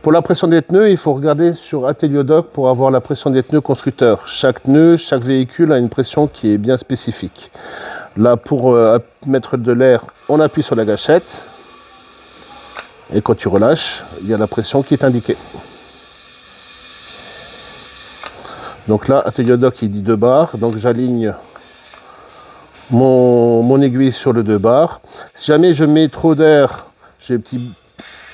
Pour la pression des pneus, il faut regarder sur Ateliodoc pour avoir la pression des pneus constructeurs. Chaque pneu, chaque véhicule a une pression qui est bien spécifique. Là, pour mettre de l'air, on appuie sur la gâchette. Et quand tu relâches, il y a la pression qui est indiquée. Donc là, Ateliodoc, il dit 2 bars. Donc j'aligne mon aiguille sur le 2 bars. Si jamais je mets trop d'air, j'ai un petit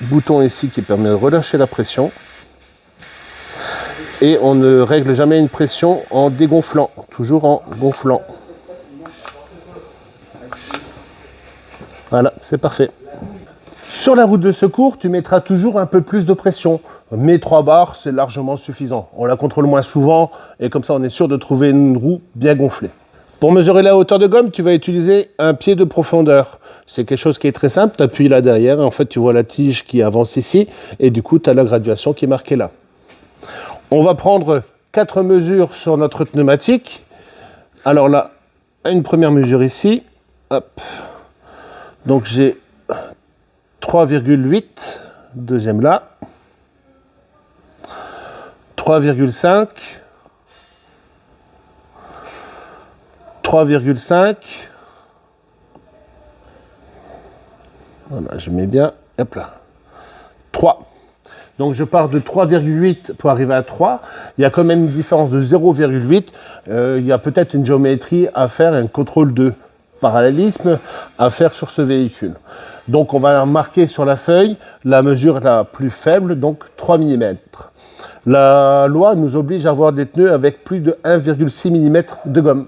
bouton ici qui permet de relâcher la pression. Et on ne règle jamais une pression en dégonflant, toujours en gonflant. Voilà, c'est parfait. Sur la route de secours, tu mettras toujours un peu plus de pression. Mais 3 bars, c'est largement suffisant. On la contrôle moins souvent et comme ça, on est sûr de trouver une roue bien gonflée. Pour mesurer la hauteur de gomme, tu vas utiliser un pied de profondeur. C'est quelque chose qui est très simple. Tu appuies là derrière et en fait, tu vois la tige qui avance ici et du coup, tu as la graduation qui est marquée là. On va prendre 4 mesures sur notre pneumatique. Alors là, une première mesure ici. Hop. Donc j'ai 3,8. Deuxième là. 3,5. 3,5. Voilà, je mets bien. Hop là. 3. Donc je pars de 3,8 pour arriver à 3. Il y a quand même une différence de 0,8. Il y a peut-être une géométrie à faire, un contrôle de parallélisme à faire sur ce véhicule. Donc on va marquer sur la feuille la mesure la plus faible, donc 3 mm. La loi nous oblige à avoir des pneus avec plus de 1,6 mm de gomme.